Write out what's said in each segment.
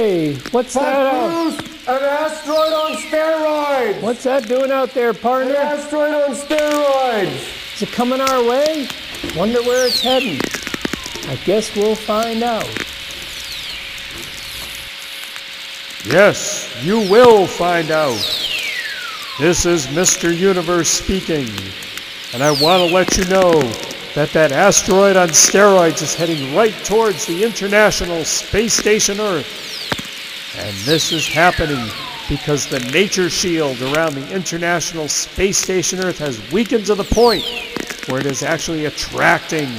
Hey, what's that? Bruce, an asteroid on steroids! What's that doing out there, An partner? asteroid on steroids! Is it coming our way? Wonder where it's heading. I guess we'll find out. Yes, you will find out. This is Mr. Universe speaking, and I want to let you know that that asteroid on steroids is heading right towards the International Space Station Earth. And this is happening because the nature shield around the International Space Station Earth has weakened to the point where it is actually attracting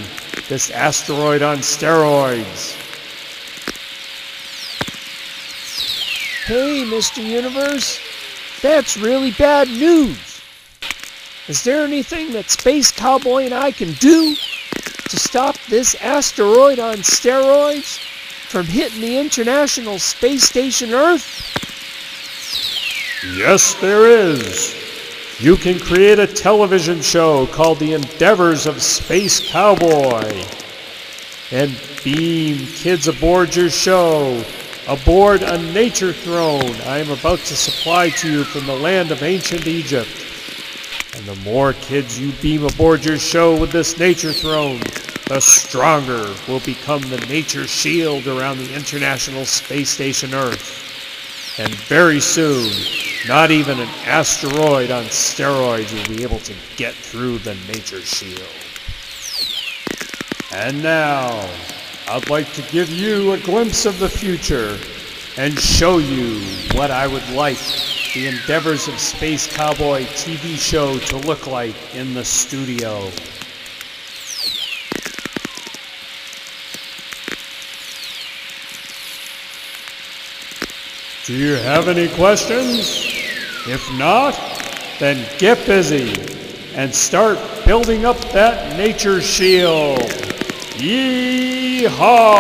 this asteroid on steroids. Hey, Mr. Universe, that's really bad news. Is there anything that Space Cowboy and I can do to stop this asteroid on steroids from hitting the International Space Station Earth? Yes, there is. You can create a television show called The Endeavors of Space Cowboy and beam kids aboard your show, aboard a nature throne I am about to supply to you from the land of ancient Egypt. And the more kids you beam aboard your show with this nature throne, the stronger will become the nature shield around the International Space Station Earth. And very soon, not even an asteroid on steroids will be able to get through the nature shield. And now, I'd like to give you a glimpse of the future and show you what I would like the Endeavors of Space Cowboy TV show to look like in the studio. Do you have any questions? If not, then get busy and start building up that nature shield. Yee-haw!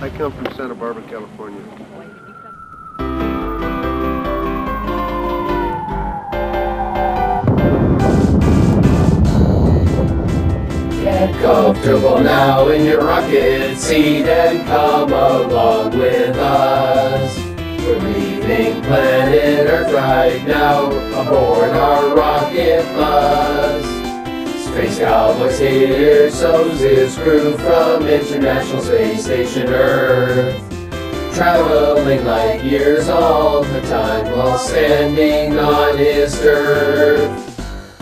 I come from Santa Barbara, California. Get comfortable now in your rocket seat and come along with us. We're leaving planet Earth right now aboard our rocket bus. Space Cowboy's here, so's his crew from International Space Station Earth. Traveling light years all the time while standing on his turf.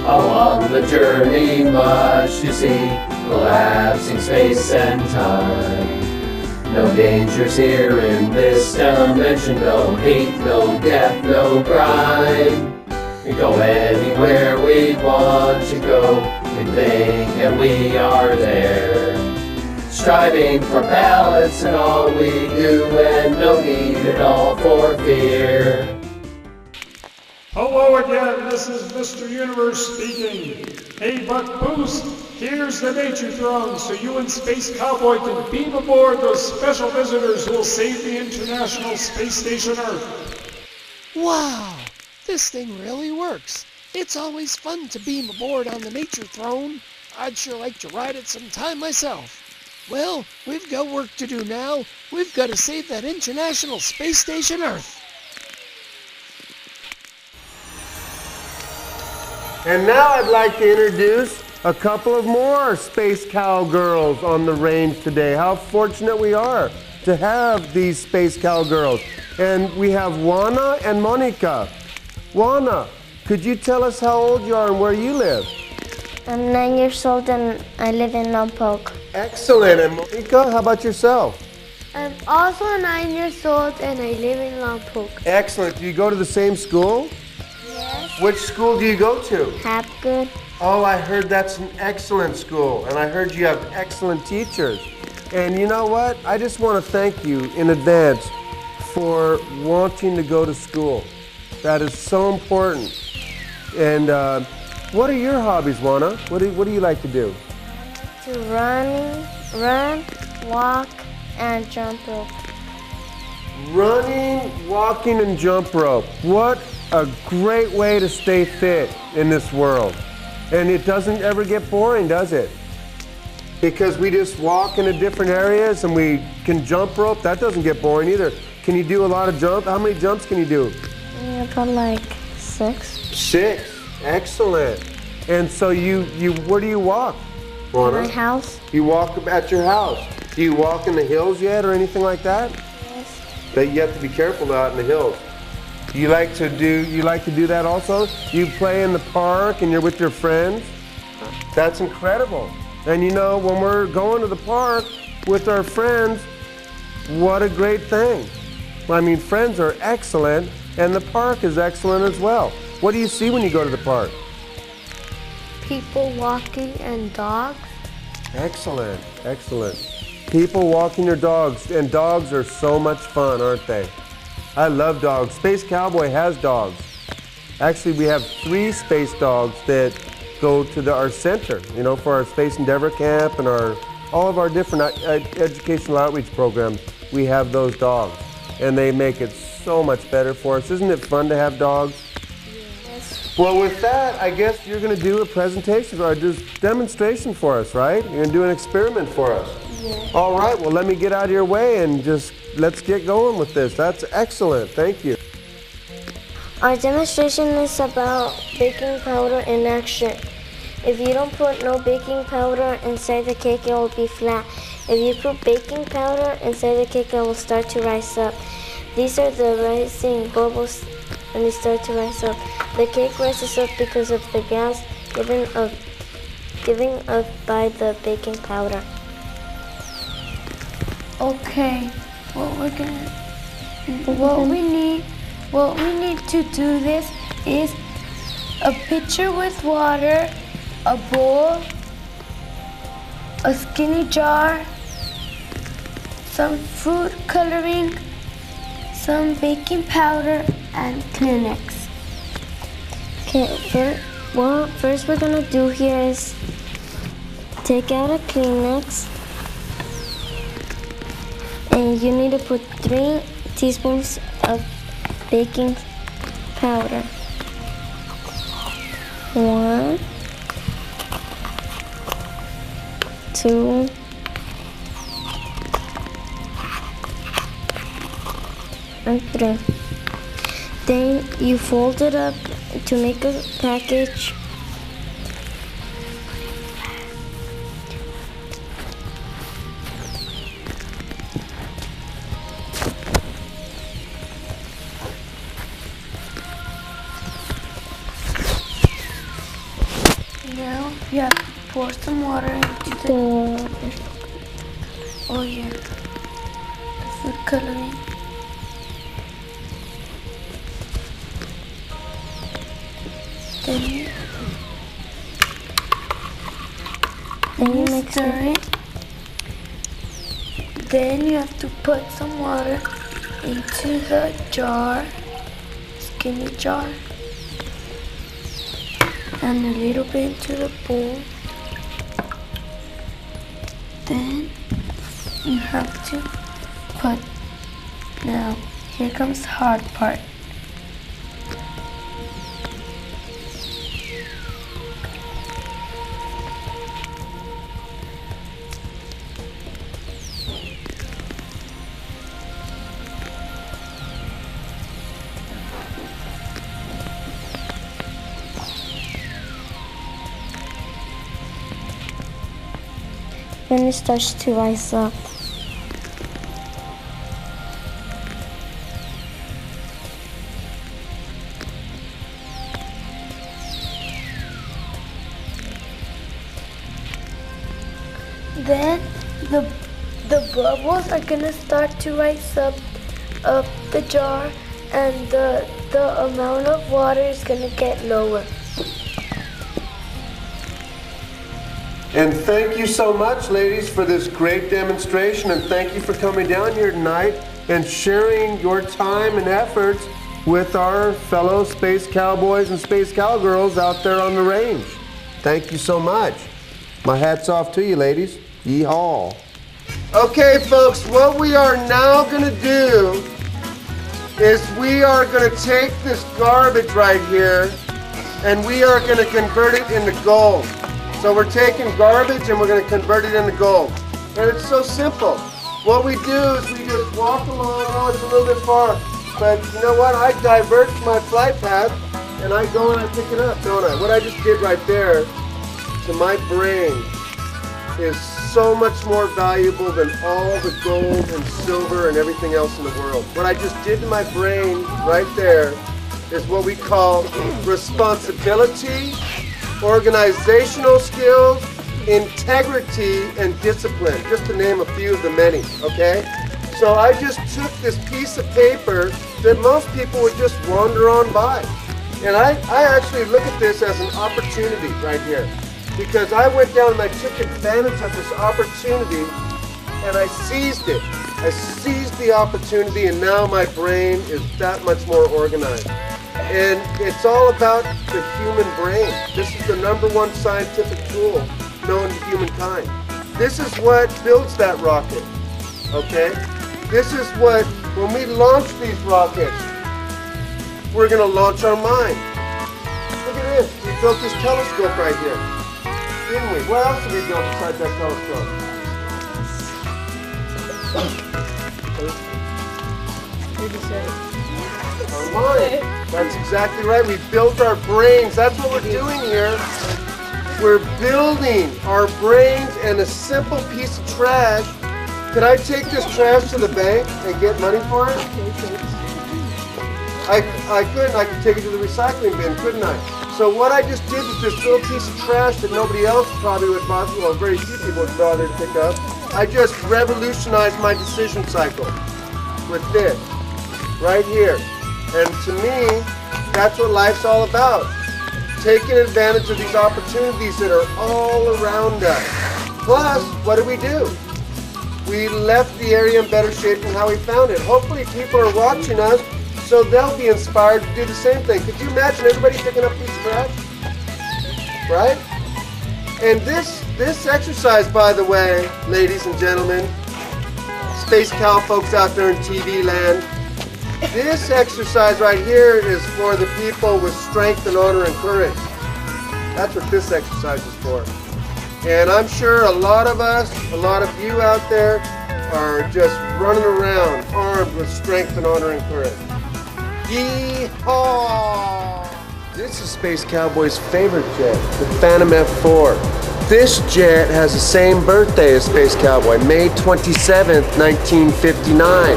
Along the journey much to see, collapsing space and time. No dangers here in this dimension, no hate, no death, no crime. We go anywhere we want to go, we think and we are there. Striving for balance in all we do and no need at all for fear. Hello again, this is Mr. Universe speaking. Hey, Buck Boost, here's the nature throne so you and Space Cowboy can beam aboard those special visitors who will save the International Space Station Earth. Wow, this thing really works. It's always fun to beam aboard on the nature throne. I'd sure like to ride it sometime myself. Well, we've got work to do now. We've got to save that International Space Station Earth. And now I'd like to introduce a couple of more space cowgirls on the range today. How fortunate we are to have these space cowgirls. And we have Juana and Monica. Juana, could you tell us how old you are and where you live? I'm 9 years old and I live in Lompoc. Excellent. And Monica, how about yourself? I'm also 9 years old and I live in Lompoc. Excellent. Do you go to the same school? Yes. Which school do you go to? Hapgood. Oh, I heard that's an excellent school, and I heard you have excellent teachers. And you know what? I just want to thank you in advance for wanting to go to school. That is so important. And what are your hobbies, Juana? What do you like to do? to run, walk, and jump rope. Running, walking, and jump rope. What a great way to stay fit in this world. And it doesn't ever get boring, does it? Because we just walk into different areas and we can jump rope. That doesn't get boring either. Can you do a lot of jump? How many jumps can you do? Yeah, about like 6. 6. Excellent. And so where do you walk, Rana? My house. You walk at your house. Do you walk in the hills yet or anything like that? Yes. That you have to be careful out in the hills. You like to do that also? You play in the park and you're with your friends? That's incredible. And you know, when we're going to the park with our friends, what a great thing. I mean, friends are excellent and the park is excellent as well. What do you see when you go to the park? People walking and dogs. Excellent, excellent. People walking their dogs, and dogs are so much fun, aren't they? I love dogs. Space Cowboy has dogs. Actually, we have 3 space dogs that go to our center, you know, for our Space Endeavor Camp and all of our different educational outreach programs. We have those dogs, and they make it so much better for us. Isn't it fun to have dogs? Yes. Well, with that, I guess you're going to do a presentation or a demonstration for us, right? You're going to do an experiment for us. Yes. All right, well, let me get out of your way and just let's get going with this. That's excellent. Thank you. Our demonstration is about baking powder in action. If you don't put no baking powder inside the cake, it will be flat. If you put baking powder inside the cake, it will start to rise up. These are the rising bubbles and they start to rise up. The cake rises up because of the gas given up by the baking powder. Okay, what we need to do this is a pitcher with water, a bowl, a skinny jar, some food coloring, some baking powder, and Kleenex. Okay, what first we're gonna do here is take out a Kleenex. And you need to put 3 teaspoons of baking powder. 1, 2, and 3. Then you fold it up to make a package. Now you have to pour some water into the food coloring. Then you mix it. Then you have to put some water into the jar, skinny jar, and a little bit into the bowl. Then you have to put, now here comes the hard part. When it starts to rise up. Then the bubbles are gonna start to rise up the jar, and the amount of water is gonna get lower. And thank you so much, ladies, for this great demonstration, and thank you for coming down here tonight and sharing your time and efforts with our fellow Space Cowboys and Space Cowgirls out there on the range. Thank you so much. My hat's off to you, ladies. Yeehaw. Okay, folks, what we are now gonna do is we are gonna take this garbage right here and we are gonna convert it into gold. So we're taking garbage and we're gonna convert it into gold. And it's so simple. What we do is we just walk along. Oh, it's a little bit far. But you know what? I divert my flight path and I go and I pick it up, don't I? What I just did right there to my brain is so much more valuable than all the gold and silver and everything else in the world. What I just did to my brain right there is what we call responsibility, organizational skills, integrity, and discipline, just to name a few of the many, okay? So I just took this piece of paper that most people would just wander on by. And I actually look at this as an opportunity right here. Because I went down and I took advantage of this opportunity and I seized it. I seized the opportunity and now my brain is that much more organized. And it's all about the human brain. This is the #1 scientific tool known to humankind. This is what builds that rocket, okay? This is what, when we launch these rockets, we're gonna launch our mind. Look at this, we built this telescope right here. Didn't we? What else did we build besides that telescope? Our mind. That's exactly right. We built our brains. That's what we're doing here. We're building our brains and a simple piece of trash. Could I take this trash to the bank and get money for it? I couldn't. I could take it to the recycling bin, couldn't I? So what I just did with this little piece of trash that nobody else probably would bother, well, very few people would bother to pick up, I just revolutionized my decision cycle with this, right here. And to me, that's what life's all about. Taking advantage of these opportunities that are all around us. Plus, what do? We left the area in better shape than how we found it. Hopefully people are watching us, so they'll be inspired to do the same thing. Could you imagine everybody picking up these trash? Right? And this exercise, by the way, ladies and gentlemen, Space Cow folks out there in TV land, this exercise right here is for the people with strength and honor and courage. That's what this exercise is for. And I'm sure a lot of us, a lot of you out there are just running around armed with strength and honor and courage. Yeehaw! This is Space Cowboy's favorite jet, the Phantom F4. This jet has the same birthday as Space Cowboy, May 27th, 1959.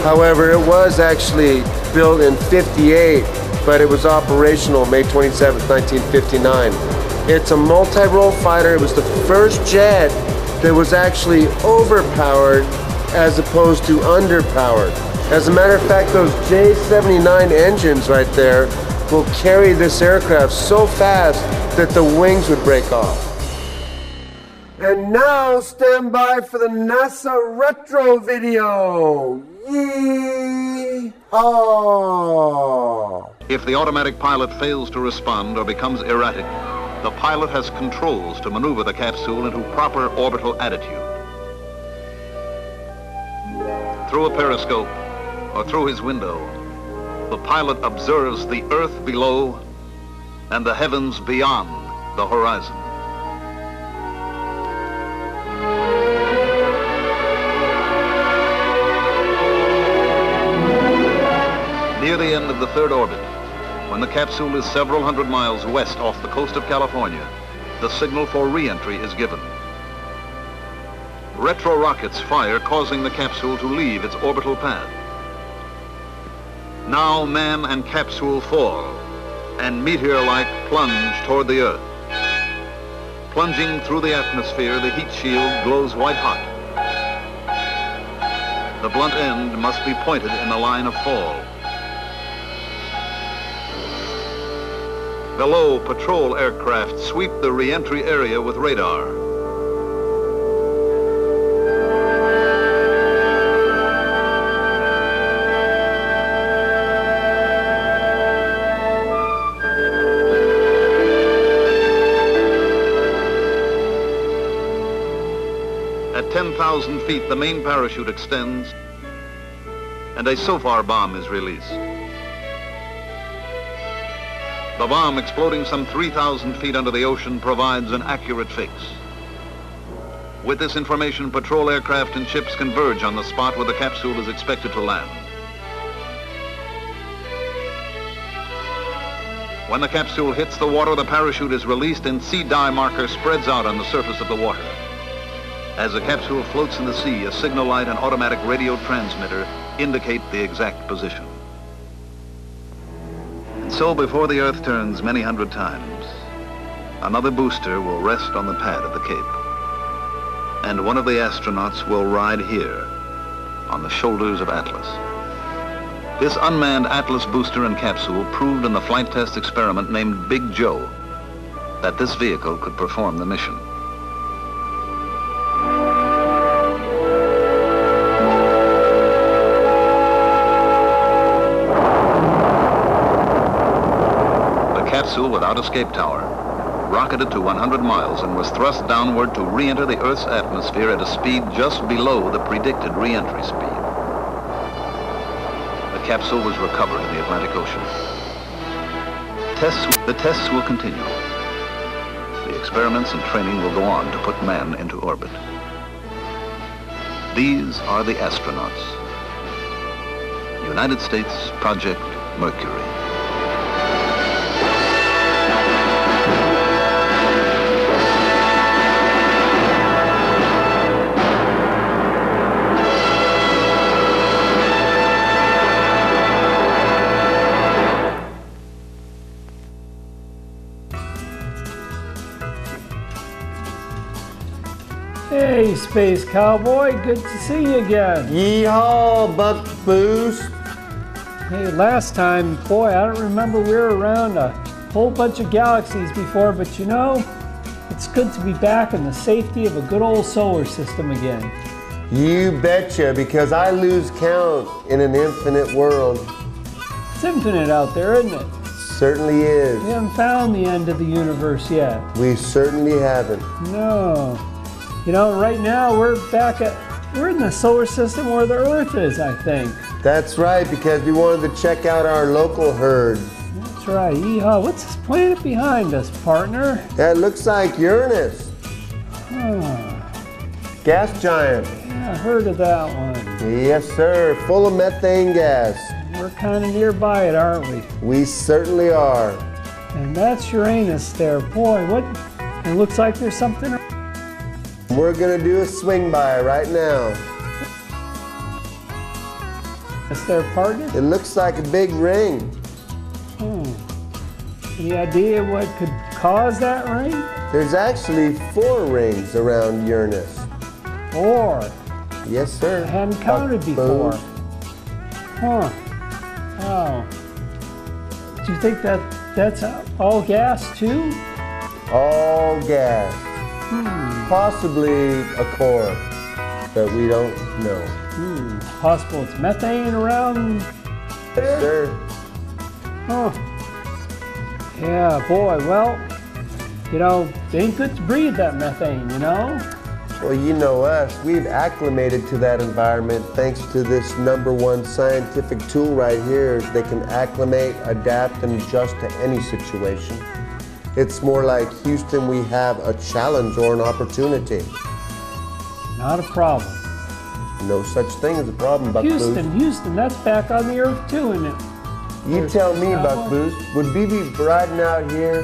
However, it was actually built in '58, but it was operational May 27th, 1959. It's a multi-role fighter. It was the first jet that was actually overpowered as opposed to underpowered. As a matter of fact, those J-79 engines right there will carry this aircraft so fast that the wings would break off. And now stand by for the NASA retro video. Yeehaw! If the automatic pilot fails to respond or becomes erratic, the pilot has controls to maneuver the capsule into proper orbital attitude. Through a periscope or through his window, the pilot observes the Earth below and the heavens beyond the horizon. Near the end of the third orbit, when the capsule is several hundred miles west off the coast of California, the signal for re-entry is given. Retro rockets fire, causing the capsule to leave its orbital path. Now man and capsule fall, and meteor-like plunge toward the Earth. Plunging through the atmosphere, the heat shield glows white hot. The blunt end must be pointed in the line of fall. Below, patrol aircraft sweep the re-entry area with radar. 3,000 feet, the main parachute extends and a SOFAR bomb is released. The bomb, exploding some 3,000 feet under the ocean, provides an accurate fix. With this information, patrol aircraft and ships converge on the spot where the capsule is expected to land. When the capsule hits the water, the parachute is released and sea dye marker spreads out on the surface of the water. As the capsule floats in the sea, a signal light and automatic radio transmitter indicate the exact position. And so before the Earth turns many hundred times, another booster will rest on the pad of the Cape. And one of the astronauts will ride here on the shoulders of Atlas. This unmanned Atlas booster and capsule proved in the flight test experiment named Big Joe that this vehicle could perform the mission. The capsule without escape tower rocketed to 100 miles and was thrust downward to re-enter the Earth's atmosphere at a speed just below the predicted re-entry speed. The capsule was recovered in the Atlantic Ocean. The tests will continue. The experiments and training will go on to put man into orbit. These are the astronauts. United States Project Mercury. Hey, Space Cowboy, good to see you again. Yeehaw, Buck Boost. Hey, last time, boy, I don't remember we were around a whole bunch of galaxies before, but you know, it's good to be back in the safety of a good old solar system again. You betcha, because I lose count in an infinite world. It's infinite out there, isn't it? Certainly is. We haven't found the end of the universe yet. We certainly haven't. No. You know, right now we're in the solar system where the Earth is, I think. That's right, because we wanted to check out our local herd. That's right. Yeehaw. What's this planet behind us, partner? That looks like Uranus. Gas giant. Yeah, I heard of that one. Yes, sir. Full of methane gas. We're kind of nearby it, aren't we? We certainly are. And that's Uranus there. Boy, what? It looks like there's something. We're going to do a swing by right now. Is there, partner? It looks like a big ring. Any idea what could cause that ring? There's actually 4 rings around Uranus. 4? Yes, sir. I hadn't counted before. Huh. Oh. Do you think that's all gas too? All gas. Possibly a core, but we don't know. Possible it's methane around there? Yes, sir. Huh. Yeah, boy, well, you know, it ain't good to breathe that methane, you know? Well, you know us. We've acclimated to that environment thanks to this #1 scientific tool right here. They can acclimate, adapt, and adjust to any situation. It's more like, Houston, we have a challenge or an opportunity. Not a problem. No such thing as a problem, Buck Boost. Houston, that's back on the Earth too, isn't it? You tell me, Buck Boost, would we be riding out here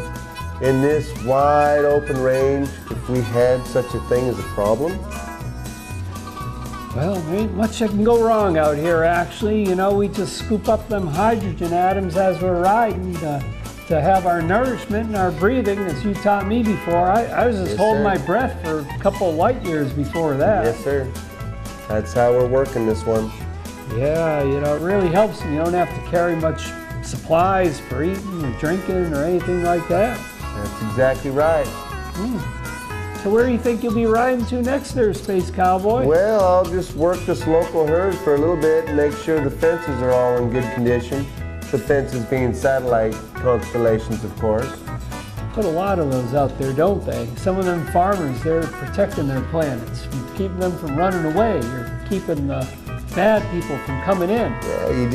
in this wide open range if we had such a thing as a problem? Well, there ain't much that can go wrong out here, actually. You know, we just scoop up them hydrogen atoms as we're riding to have our nourishment and our breathing, as you taught me before. I was just holding my breath for a couple of light years before that. Yes, sir. That's how we're working this one. Yeah, you know, it really helps. You don't have to carry much supplies for eating or drinking or anything like that. That's exactly right. So where do you think you'll be riding to next there, Space Cowboy? Well, I'll just work this local herd for a little bit and make sure the fences are all in good condition. The fences being satellite constellations, of course. put a lot of those out there, don't they? Some of them farmers, they're protecting their planets, keeping them from running away. You're keeping the bad people from coming in. Yeah, you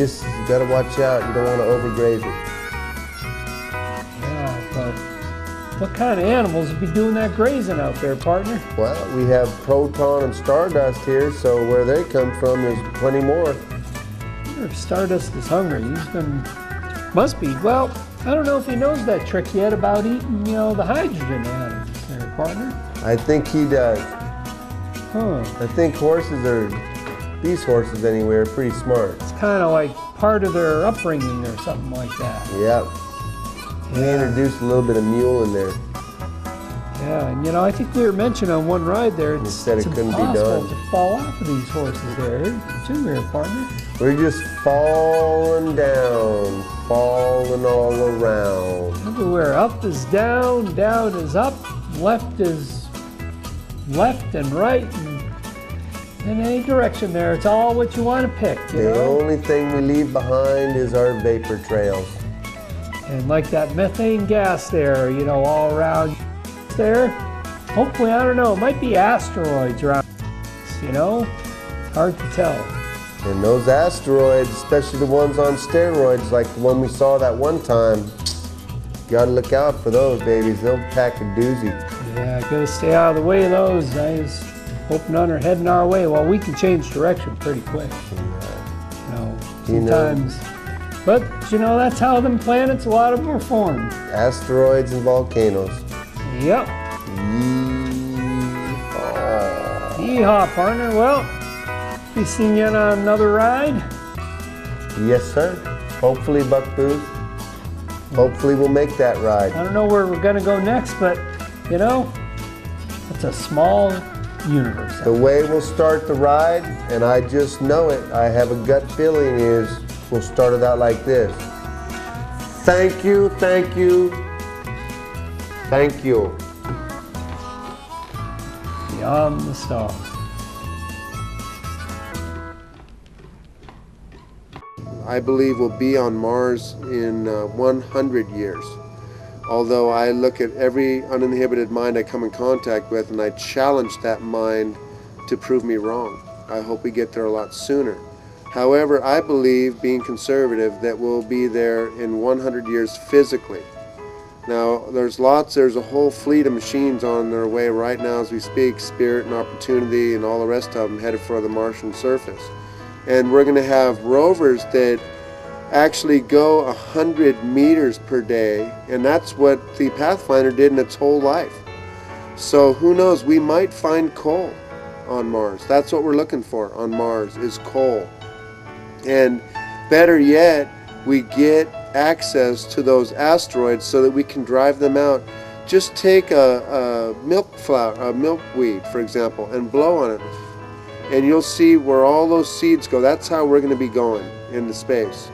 got to watch out. You don't want to overgraze it. Yeah, but what kind of animals would be doing that grazing out there, partner? Well, we have Proton and Stardust here, so where they come from, there's plenty more. I wonder if Stardust is hungry. Must be. Well, I don't know if he knows that trick yet about eating, the hydrogen atoms there, partner. I think he does. Huh. I think these horses anyway, are pretty smart. It's kind of like part of their upbringing or something like that. Yep. We introduced a little bit of mule in there. Yeah, and I think we were mentioning on one ride there, it's impossible to fall off of these horses there, too, there, partner. We're just falling down, falling all around. Everywhere, up is down, down is up, left is left and right, and in any direction there. It's all what you want to pick, The only thing we leave behind is our vapor trails. And like that methane gas there, all around there. Hopefully, I don't know, it might be asteroids around, hard to tell. And those asteroids, especially the ones on steroids, like the one we saw that one time, gotta look out for those babies. They'll pack a doozy. Yeah, gotta stay out of the way of those. Guys, hope none are heading our way. Well, we can change direction pretty quick. Sometimes. But, that's how them planets, a lot of them are formed. Asteroids and volcanoes. Yep. Yeehaw. Yeehaw, partner. Well, be seeing you on another ride. Yes, sir. Hopefully, Buck Booth. Hopefully, we'll make that ride. I don't know where we're going to go next, but, it's a small universe. The way we'll start the ride, and I just know it, I have a gut feeling, is we'll start it out like this. Thank you, thank you, thank you. Beyond the stars. I believe we'll be on Mars in 100 years. Although I look at every uninhibited mind I come in contact with and I challenge that mind to prove me wrong. I hope we get there a lot sooner. However, I believe, being conservative, that we'll be there in 100 years physically. Now, there's a whole fleet of machines on their way right now as we speak, Spirit and Opportunity and all the rest of them headed for the Martian surface. And we're going to have rovers that actually go 100 meters per day, and that's what the Pathfinder did in its whole life. So who knows, we might find coal on Mars. That's what we're looking for on Mars, is coal. And better yet, we get access to those asteroids so that we can drive them out. Just take a milkweed, for example, and blow on it, and you'll see where all those seeds go. That's how we're going to be going into space.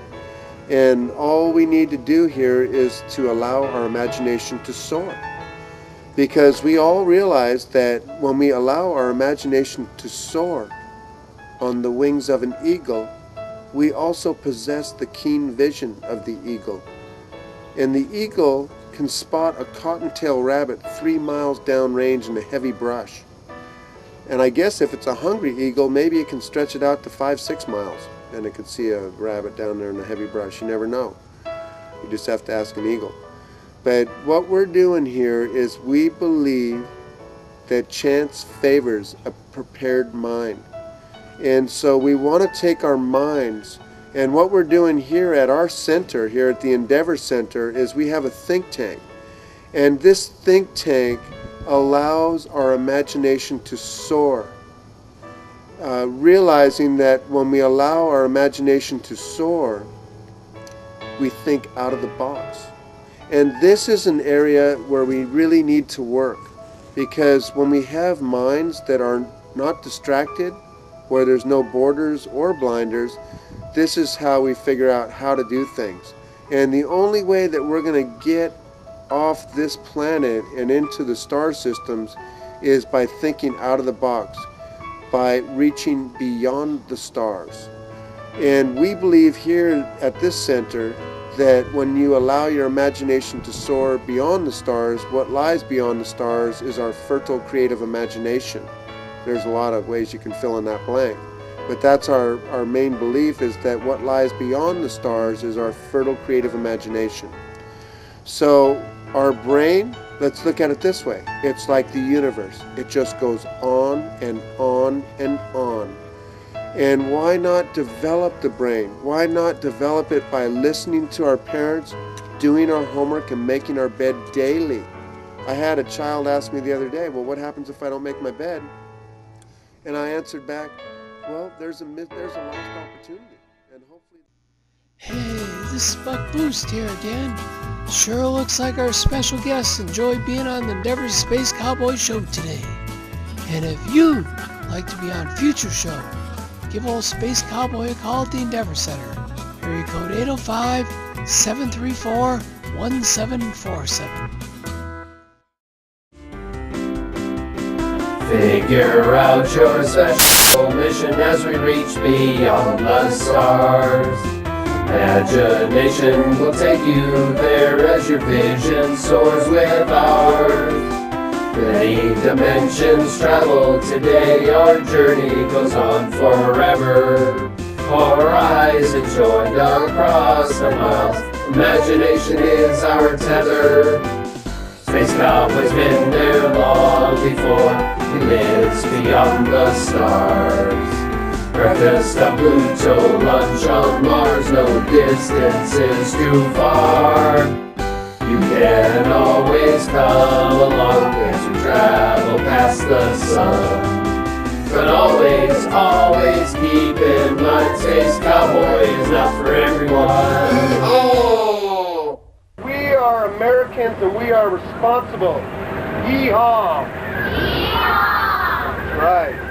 And all we need to do here is to allow our imagination to soar. Because we all realize that when we allow our imagination to soar on the wings of an eagle, we also possess the keen vision of the eagle. And the eagle can spot a cottontail rabbit 3 miles downrange in a heavy brush. And I guess if it's a hungry eagle, maybe it can stretch it out to 5-6 miles and it could see a rabbit down there in a heavy brush. You never know. You just have to ask an eagle. But what we're doing here is we believe that chance favors a prepared mind. And so we want to take our minds, and what we're doing here at our center, here at the Endeavor Center, is we have a think tank. And this think tank allows our imagination to soar. Realizing that when we allow our imagination to soar, we think out of the box. And this is an area where we really need to work, because when we have minds that are not distracted, where there's no borders or blinders, this is how we figure out how to do things. And the only way that we're going to get off this planet and into the star systems is by thinking out of the box, by reaching beyond the stars. And we believe here at this center that when you allow your imagination to soar beyond the stars, what lies beyond the stars is our fertile creative imagination. There's a lot of ways you can fill in that blank. But that's our main belief, is that what lies beyond the stars is our fertile creative imagination. So our brain, let's look at it this way. It's like the universe. It just goes on and on and on. And why not develop the brain? Why not develop it by listening to our parents, doing our homework, and making our bed daily? I had a child ask me the other day, well, what happens if I don't make my bed? And I answered back, well, there's a lost opportunity. And hopefully... Hey, this is Buck Boost here again. Sure looks like our special guests enjoyed being on the Endeavors Space Cowboy show today. And if you'd like to be on future shows, give old Space Cowboy a call at the Endeavor Center. Area code 805-734-1747. Figure out your special mission as we reach beyond the stars. Imagination will take you there as your vision soars with ours. Many dimensions travel today, our journey goes on forever. Horizons joined across the miles, imagination is our tether. Space Cowboy's been there long before, he lives beyond the stars. Breakfast on Pluto, lunch on Mars, no distance is too far. You can always come along as you travel past the sun. But always, always keep in mind, Space Cowboy is not for everyone. Oh! We are Americans and we are responsible. Yeehaw! Yeehaw! Right.